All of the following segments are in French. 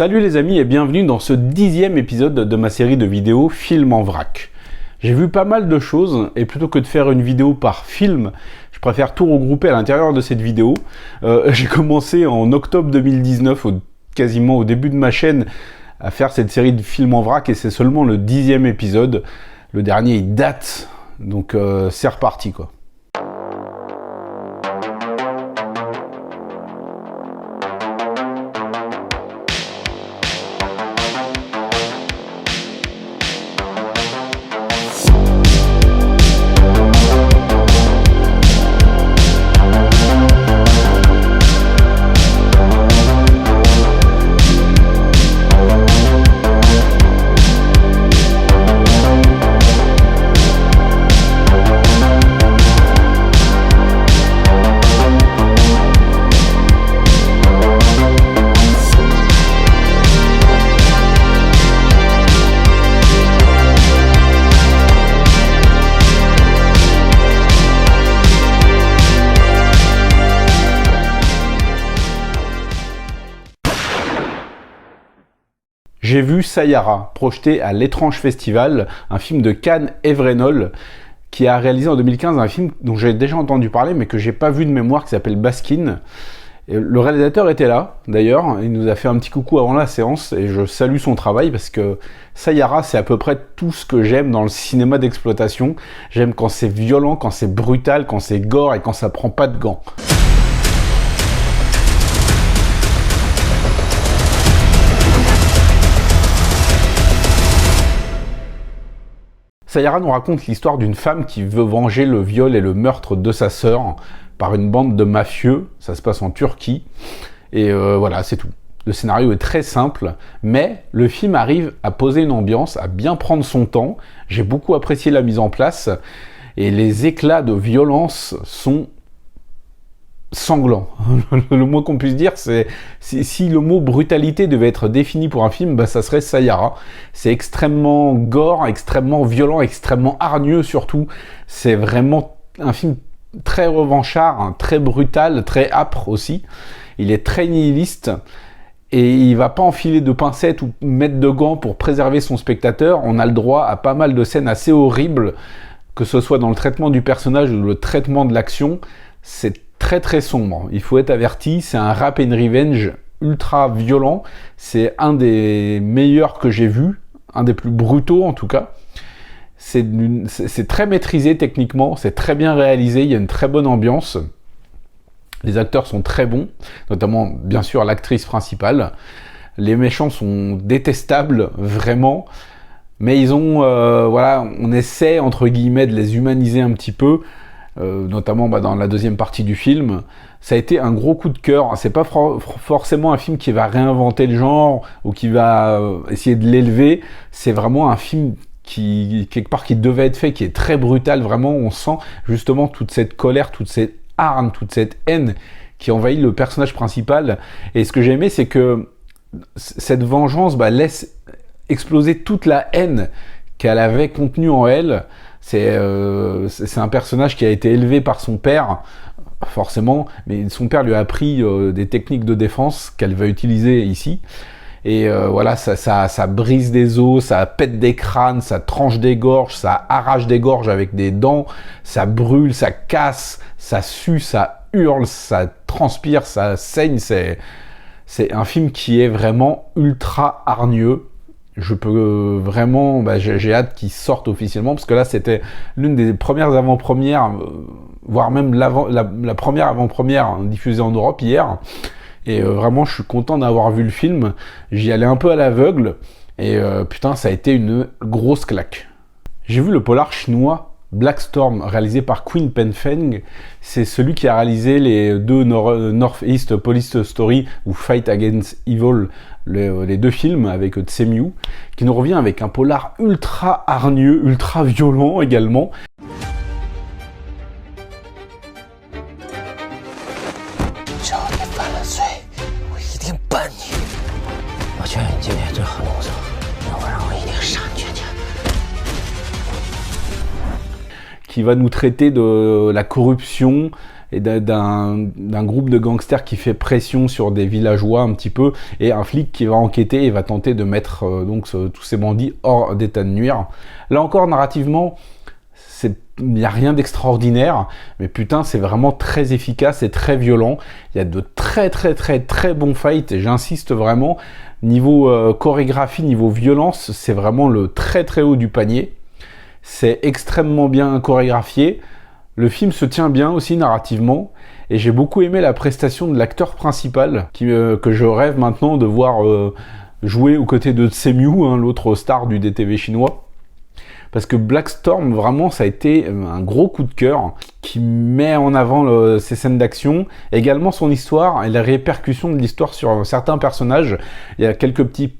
Salut les amis et bienvenue dans ce 10e épisode de ma série de vidéos Film en vrac. J'ai vu pas mal de choses et plutôt que de faire une vidéo par film, je préfère tout regrouper à l'intérieur de cette vidéo. J'ai commencé en octobre 2019, quasiment au début de ma chaîne, à faire cette série de films en vrac et c'est seulement le 10e épisode. Le dernier il date, donc c'est reparti quoi. J'ai vu Sayara, projeté à l'Étrange Festival, un film de Can Evrenol, qui a réalisé en 2015 un film dont j'ai déjà entendu parler, mais que j'ai pas vu de mémoire, qui s'appelle Baskin. Et le réalisateur était là, d'ailleurs, il nous a fait un petit coucou avant la séance, et je salue son travail, parce que Sayara, c'est à peu près tout ce que j'aime dans le cinéma d'exploitation. J'aime quand c'est violent, quand c'est brutal, quand c'est gore, et quand ça prend pas de gants. Sayara nous raconte l'histoire d'une femme qui veut venger le viol et le meurtre de sa sœur par une bande de mafieux. Ça se passe en Turquie. Et voilà, c'est tout. Le scénario est très simple, mais le film arrive à poser une ambiance, à bien prendre son temps. J'ai beaucoup apprécié la mise en place. Et les éclats de violence sont sanglants. Le moins qu'on puisse dire, c'est si le mot brutalité devait être défini pour un film, bah ça serait Sayara. C'est extrêmement gore, extrêmement violent, extrêmement hargneux surtout. C'est vraiment un film très revanchard, hein, très brutal, très âpre aussi. Il est très nihiliste et il va pas enfiler de pincettes ou mettre de gants pour préserver son spectateur. On a le droit à pas mal de scènes assez horribles, que ce soit dans le traitement du personnage ou le traitement de l'action. C'est très sombre, il faut être averti, c'est un rap and revenge ultra violent, c'est un des meilleurs que j'ai vu, un des plus brutaux en tout cas. C'est très maîtrisé techniquement, c'est très bien réalisé, il y a une très bonne ambiance, les acteurs sont très bons, notamment bien sûr l'actrice principale, les méchants sont détestables vraiment, mais ils ont, voilà, on essaie entre guillemets de les humaniser un petit peu, notamment dans la deuxième partie du film. Ça a été un gros coup de cœur. C'est pas forcément un film qui va réinventer le genre ou qui va essayer de l'élever. C'est vraiment un film qui, quelque part, qui devait être fait, qui est très brutal. Vraiment, on sent justement toute cette colère, toute cette hargne, toute cette haine qui envahit le personnage principal. Et ce que j'ai aimé, c'est que cette vengeance laisse exploser toute la haine qu'elle avait contenue en elle. C'est un personnage qui a été élevé par son père, forcément, mais son père lui a appris des techniques de défense qu'elle va utiliser ici. Et voilà, ça brise des os, ça pète des crânes, ça tranche des gorges, ça arrache des gorges avec des dents, ça brûle, ça casse, ça sue, ça hurle, ça transpire, ça saigne. C'est un film qui est vraiment ultra hargneux. Je peux vraiment, j'ai hâte qu'il sorte officiellement, parce que là c'était l'une des premières avant-premières, voire même la première avant-première diffusée en Europe hier, et vraiment je suis content d'avoir vu le film. J'y allais un peu à l'aveugle, et putain ça a été une grosse claque. J'ai vu le polar chinois Black Storm, réalisé par Queen Pen Feng. C'est celui qui a réalisé les deux Northeast Police Story ou Fight Against Evil, les deux films avec Tsemiu, qui nous revient avec un polar ultra hargneux, ultra violent également. Qui va nous traiter de la corruption et d'un groupe de gangsters qui fait pression sur des villageois un petit peu, et un flic qui va enquêter et va tenter de mettre tous ces bandits hors d'état de nuire. Là encore, narrativement, il n'y a rien d'extraordinaire, mais putain, c'est vraiment très efficace et très violent. Il y a de très très très très bons fights, et j'insiste vraiment, niveau chorégraphie, niveau violence, c'est vraiment le très très haut du panier. C'est extrêmement bien chorégraphié. Le film se tient bien aussi narrativement, et j'ai beaucoup aimé la prestation de l'acteur principal, que je rêve maintenant de voir jouer aux côtés de Tsemiu, l'autre star du DTV chinois. Parce que Black Storm, vraiment, ça a été un gros coup de cœur qui met en avant ses scènes d'action, également son histoire et les répercussions de l'histoire sur certains personnages. Il y a quelques petits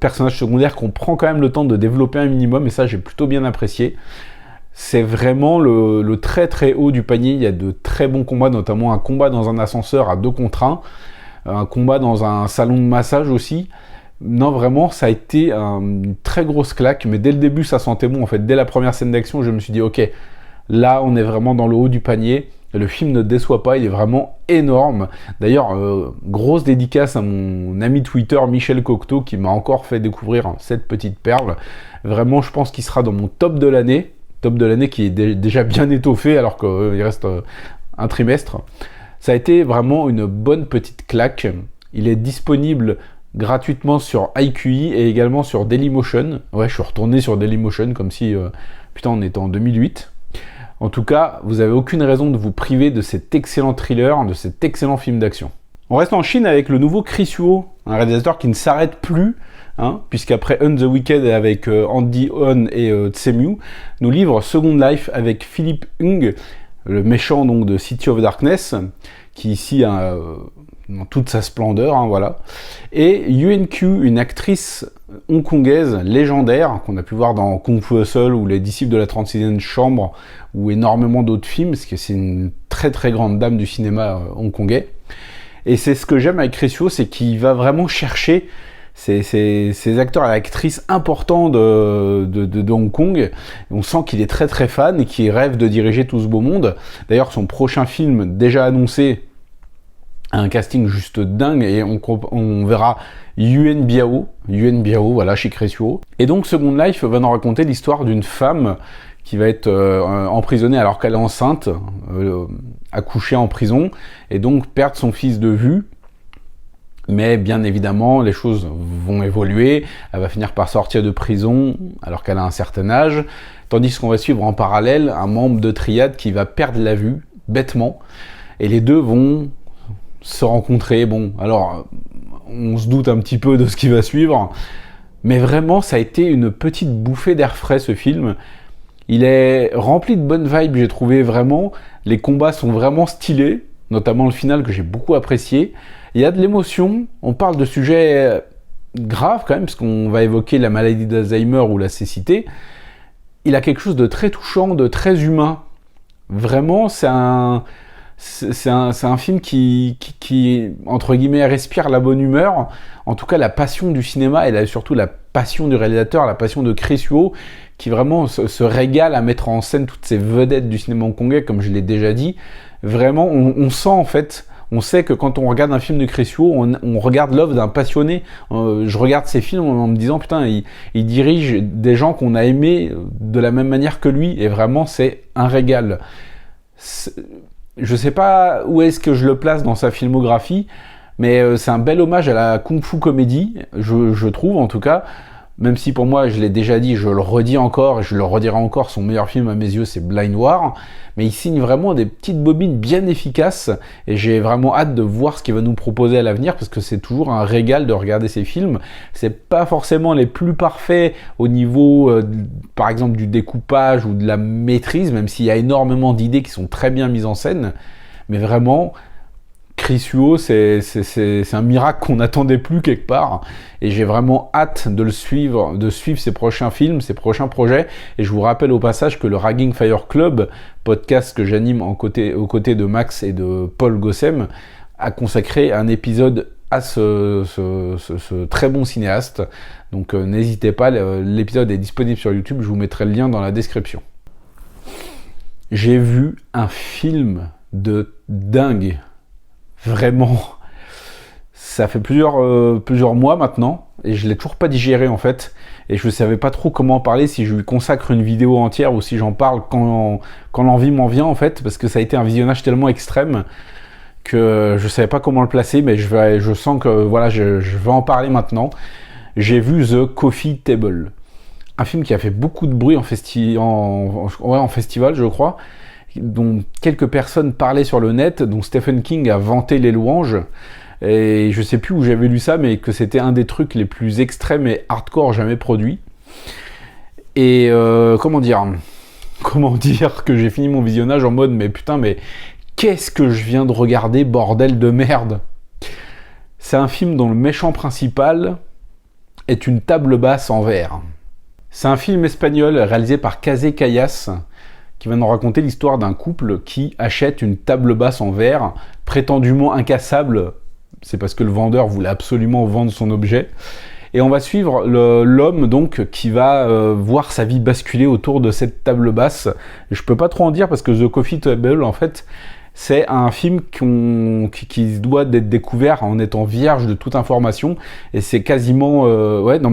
personnages secondaires qu'on prend quand même le temps de développer un minimum, et ça, j'ai plutôt bien apprécié. C'est vraiment le très très haut du panier. Il y a de très bons combats, notamment un combat dans un ascenseur à 2 contre 1, un combat dans un salon de massage aussi. Non, vraiment, ça a été une très grosse claque, mais dès le début, ça sentait bon. En fait, dès la première scène d'action, je me suis dit, ok, là, on est vraiment dans le haut du panier. Le film ne déçoit pas, il est vraiment énorme. D'ailleurs, grosse dédicace à mon ami Twitter, Michel Cocteau, qui m'a encore fait découvrir cette petite perle. Vraiment, je pense qu'il sera dans mon top de l'année. Top de l'année qui est déjà bien étoffé, alors qu'il reste un trimestre. Ça a été vraiment une bonne petite claque. Il est disponible gratuitement sur iQIYI et également sur Dailymotion. Ouais, je suis retourné sur Dailymotion comme si, putain, on était en 2008. En tout cas, vous n'avez aucune raison de vous priver de cet excellent thriller, de cet excellent film d'action. On reste en Chine avec le nouveau Chris Huo, un réalisateur qui ne s'arrête plus, puisqu'après On the Wicked avec Andy On et Tsemiu, nous livre Second Life avec Philippe Hung, le méchant donc de City of Darkness, qui ici a dans toute sa splendeur, voilà. Et Yuan Q, une actrice hongkongaise légendaire qu'on a pu voir dans Kung Fu Hustle ou Les Disciples de la 36e Chambre ou énormément d'autres films, parce que c'est une très très grande dame du cinéma hongkongais. Et c'est ce que j'aime avec Chris Huo, c'est qu'il va vraiment chercher ces acteurs et actrices importants de Hong Kong. On sent qu'il est très très fan et qu'il rêve de diriger tout ce beau monde. D'ailleurs, son prochain film déjà annoncé, un casting juste dingue, et on verra Yuan Biao, voilà, chez Chris Huo. Et donc Second Life va nous raconter l'histoire d'une femme qui va être emprisonnée alors qu'elle est enceinte, accouchée en prison, et donc perdre son fils de vue. Mais bien évidemment, les choses vont évoluer, elle va finir par sortir de prison alors qu'elle a un certain âge, tandis qu'on va suivre en parallèle un membre de triade qui va perdre la vue, bêtement, et les deux vont se rencontrer. Bon, alors, on se doute un petit peu de ce qui va suivre, mais vraiment, ça a été une petite bouffée d'air frais, ce film. Il est rempli de bonnes vibes, j'ai trouvé vraiment. Les combats sont vraiment stylés, notamment le final que j'ai beaucoup apprécié. Il y a de l'émotion, on parle de sujets graves quand même, parce qu'on va évoquer la maladie d'Alzheimer ou la cécité. Il a quelque chose de très touchant, de très humain. Vraiment, c'est un film qui, entre guillemets, respire la bonne humeur. En tout cas, la passion du cinéma, et surtout la passion du réalisateur, la passion de Chris Huo, qui vraiment se régale à mettre en scène toutes ces vedettes du cinéma hongkongais, comme je l'ai déjà dit. Vraiment, on sent en fait, on sait que quand on regarde un film de Chris Huo, on regarde l'œuvre d'un passionné. Je regarde ces films en me disant, putain, il dirige des gens qu'on a aimés de la même manière que lui, et vraiment, c'est un régal. Je sais pas où est-ce que je le place dans sa filmographie, mais c'est un bel hommage à la Kung Fu comédie, je trouve en tout cas, même si pour moi, je l'ai déjà dit, je le redis encore, et je le redirai encore, son meilleur film à mes yeux, c'est Blind War, mais il signe vraiment des petites bobines bien efficaces, et j'ai vraiment hâte de voir ce qu'il va nous proposer à l'avenir, parce que c'est toujours un régal de regarder ces films. C'est pas forcément les plus parfaits au niveau, par exemple, du découpage ou de la maîtrise, même s'il y a énormément d'idées qui sont très bien mises en scène, mais vraiment, Chris Huo, c'est un miracle qu'on n'attendait plus quelque part, et j'ai vraiment hâte de suivre ses prochains films, ses prochains projets. Et je vous rappelle au passage que le Ragging Fire Club, podcast que j'anime aux côtés de Max et de Paul Gossem, a consacré un épisode à ce très bon cinéaste. Donc n'hésitez pas, l'épisode est disponible sur YouTube, je vous mettrai le lien dans la description. J'ai vu un film de dingue. Vraiment. Ça fait plusieurs mois maintenant, et je l'ai toujours pas digéré en fait. Et je savais pas trop comment en parler, si je lui consacre une vidéo entière ou si j'en parle quand l'envie m'en vient en fait, parce que ça a été un visionnage tellement extrême que je savais pas comment le placer, mais je sens que voilà, je vais en parler maintenant. J'ai vu The Coffee Table, un film qui a fait beaucoup de bruit en festival, je crois, dont quelques personnes parlaient sur le net, dont Stephen King a vanté les louanges. Et je sais plus où j'avais lu ça, mais que c'était un des trucs les plus extrêmes et hardcore jamais produits. Et comment dire que j'ai fini mon visionnage en mode mais putain, mais qu'est-ce que je viens de regarder, bordel de merde. C'est un film dont le méchant principal est une table basse en verre. C'est un film espagnol réalisé par Kase Callas, qui va nous raconter l'histoire d'un couple qui achète une table basse en verre, prétendument incassable. C'est parce que le vendeur voulait absolument vendre son objet. Et on va suivre l'homme donc qui va voir sa vie basculer autour de cette table basse. Et je peux pas trop en dire parce que The Coffee Table, en fait, c'est un film qui doit d'être découvert en étant vierge de toute information. Et c'est quasiment...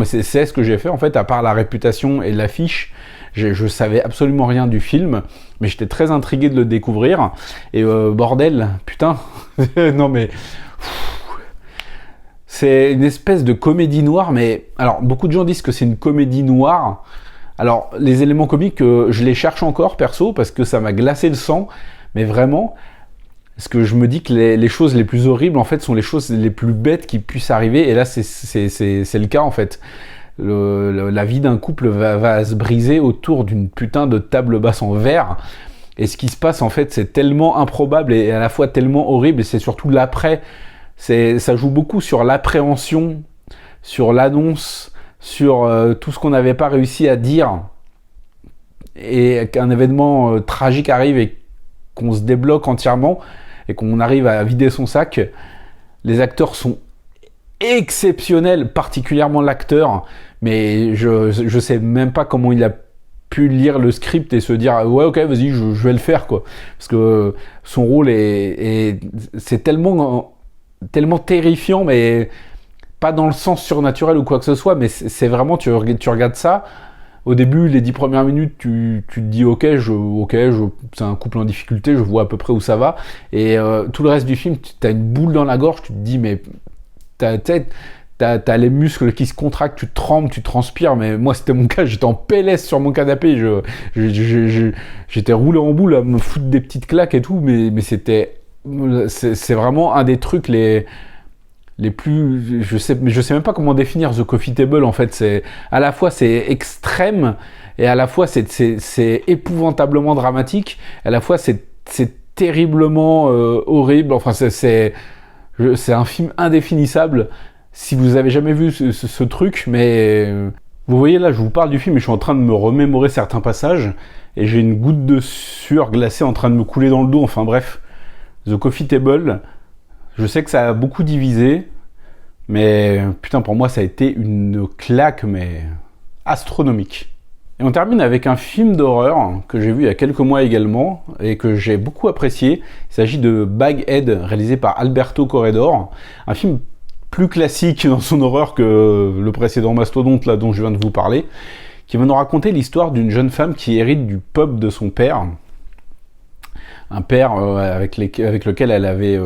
c'est ce que j'ai fait en fait, à part la réputation et l'affiche. Je savais absolument rien du film, mais j'étais très intrigué de le découvrir. Et bordel, putain, non mais... C'est une espèce de comédie noire, mais... Alors, beaucoup de gens disent que c'est une comédie noire. Alors, les éléments comiques, je les cherche encore, perso, parce que ça m'a glacé le sang. Mais vraiment, parce que je me dis que les choses les plus horribles, en fait, sont les choses les plus bêtes qui puissent arriver. Et là, c'est le cas, en fait. La vie d'un couple va se briser autour d'une putain de table basse en verre. Et ce qui se passe, en fait, c'est tellement improbable et à la fois tellement horrible. Et c'est surtout l'après... Ça joue beaucoup sur l'appréhension, sur l'annonce, sur tout ce qu'on n'avait pas réussi à dire, et qu'un événement tragique arrive et qu'on se débloque entièrement et qu'on arrive à vider son sac. Les acteurs sont exceptionnels, particulièrement l'acteur, mais je sais même pas comment il a pu lire le script et se dire ouais ok vas-y je vais le faire quoi, parce que son rôle c'est tellement terrifiant, mais pas dans le sens surnaturel ou quoi que ce soit, mais c'est vraiment, tu regardes ça, au début, les 10 premières minutes, tu te dis c'est un couple en difficulté, je vois à peu près où ça va, et tout le reste du film, t'as une boule dans la gorge, tu te dis, mais t'as les muscles qui se contractent, tu trembles, tu transpires, mais moi c'était mon cas, j'étais en PLS sur mon canapé, j'étais roulé en boule à me foutre des petites claques et tout, mais c'est vraiment un des trucs les plus... Je sais même pas comment définir The Coffee Table, en fait. À la fois c'est extrême, et à la fois c'est épouvantablement dramatique, à la fois c'est terriblement horrible. Enfin, c'est un film indéfinissable. Si vous avez jamais vu ce truc, mais... Vous voyez là, je vous parle du film et je suis en train de me remémorer certains passages, et j'ai une goutte de sueur glacée en train de me couler dans le dos, enfin bref... The Coffee Table, je sais que ça a beaucoup divisé, mais putain, pour moi, ça a été une claque, mais astronomique. Et on termine avec un film d'horreur que j'ai vu il y a quelques mois également, et que j'ai beaucoup apprécié. Il s'agit de Baghead, réalisé par Alberto Corredor, un film plus classique dans son horreur que le précédent mastodonte là dont je viens de vous parler, qui va nous raconter l'histoire d'une jeune femme qui hérite du pub de son père, un père avec lequel elle avait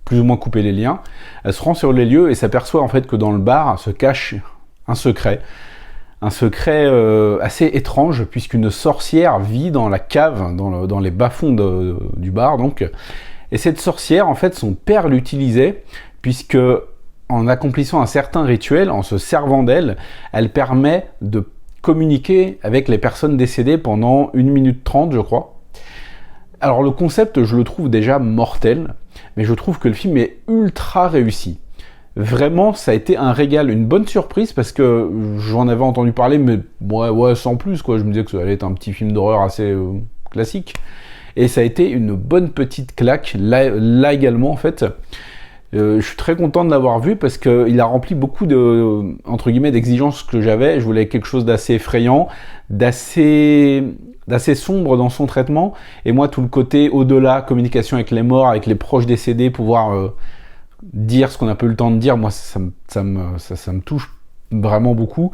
plus ou moins coupé les liens. Elle se rend sur les lieux et s'aperçoit en fait que dans le bar se cache un secret assez étrange, puisqu'une sorcière vit dans la cave, dans les bas-fonds du bar donc. Et cette sorcière, en fait, son père l'utilisait, puisque en accomplissant un certain rituel, en se servant d'elle, elle permet de communiquer avec les personnes décédées pendant 1 minute 30, je crois. Alors le concept, je le trouve déjà mortel, mais je trouve que le film est ultra réussi. Vraiment, ça a été un régal, une bonne surprise, parce que j'en avais entendu parler, mais ouais, sans plus, quoi. Je me disais que ça allait être un petit film d'horreur assez classique. Et ça a été une bonne petite claque, là également, en fait. Je suis très content de l'avoir vu parce qu'il a rempli beaucoup de, entre guillemets, d'exigences que j'avais. Je voulais quelque chose d'assez effrayant, d'assez sombre dans son traitement. Et moi, tout le côté au-delà, communication avec les morts, avec les proches décédés, pouvoir dire ce qu'on a peu le temps de dire, moi, ça me touche vraiment beaucoup.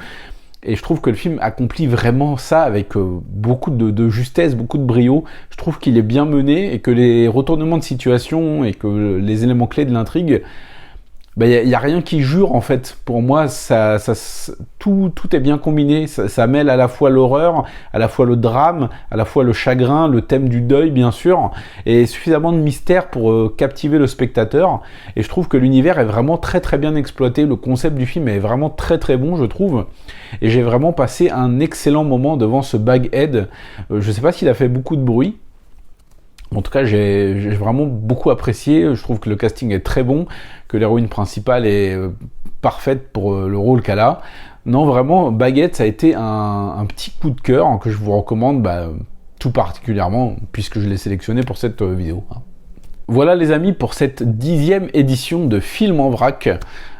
Et je trouve que le film accomplit vraiment ça avec beaucoup de justesse, beaucoup de brio. Je trouve qu'il est bien mené et que les retournements de situation et que les éléments clés de l'intrigue, il y a rien qui jure en fait. Pour moi, tout est bien combiné. Ça mêle à la fois l'horreur, à la fois le drame, à la fois le chagrin, le thème du deuil bien sûr, et suffisamment de mystère pour captiver le spectateur. Et je trouve que l'univers est vraiment très très bien exploité. Le concept du film est vraiment très très bon, je trouve. Et j'ai vraiment passé un excellent moment devant ce Baghead. Je sais pas s'il a fait beaucoup de bruit. En tout cas, j'ai vraiment beaucoup apprécié. Je trouve que le casting est très bon, que l'héroïne principale est parfaite pour le rôle qu'elle a. Non, vraiment, Baghead, ça a été un petit coup de cœur que je vous recommande tout particulièrement, puisque je l'ai sélectionné pour cette vidéo. Voilà les amis pour cette 10e édition de Film en vrac.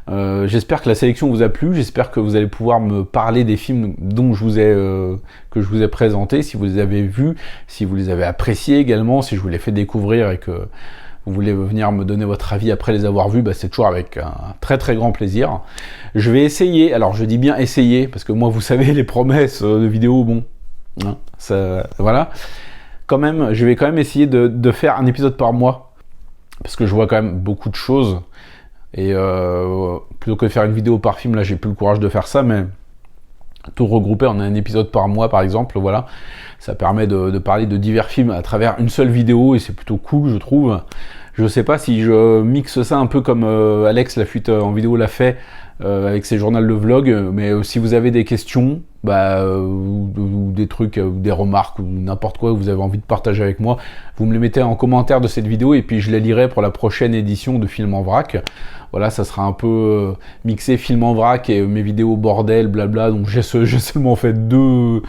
J'espère que la sélection vous a plu, j'espère que vous allez pouvoir me parler des films dont que je vous ai présentés, si vous les avez vus, si vous les avez appréciés également, si je vous les fais découvrir et que vous voulez venir me donner votre avis après les avoir vus, c'est toujours avec un très très grand plaisir. Je vais essayer, alors je dis bien essayer, parce que moi vous savez les promesses de vidéos, bon, hein, voilà. Quand même, je vais quand même essayer de faire un épisode par mois, parce que je vois quand même beaucoup de choses. Et plutôt que de faire une vidéo par film, là j'ai plus le courage de faire ça, mais tout regrouper en un épisode par mois par exemple, voilà, ça permet de parler de divers films à travers une seule vidéo et c'est plutôt cool je trouve. Je sais pas si je mixe ça un peu comme Alex la fuite en vidéo l'a fait avec ses journaux de vlog, mais si vous avez des questions ou des trucs, ou des remarques ou n'importe quoi que vous avez envie de partager avec moi, vous me les mettez en commentaire de cette vidéo et puis je les lirai pour la prochaine édition de Film en vrac. Voilà, ça sera un peu mixé Film en vrac et mes vidéos bordel, blabla, donc j'ai seulement fait deux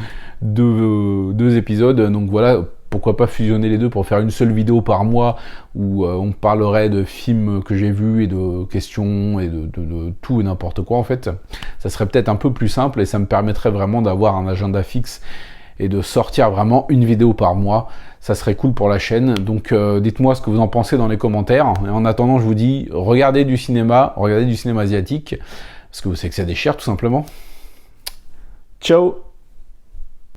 épisodes, donc voilà. Pourquoi pas fusionner les deux pour faire une seule vidéo par mois où on parlerait de films que j'ai vus et de questions et de tout et n'importe quoi en fait. Ça serait peut-être un peu plus simple et ça me permettrait vraiment d'avoir un agenda fixe et de sortir vraiment une vidéo par mois. Ça serait cool pour la chaîne. Donc dites-moi ce que vous en pensez dans les commentaires. Et en attendant, je vous dis, regardez du cinéma asiatique parce que vous savez que ça déchire tout simplement. Ciao!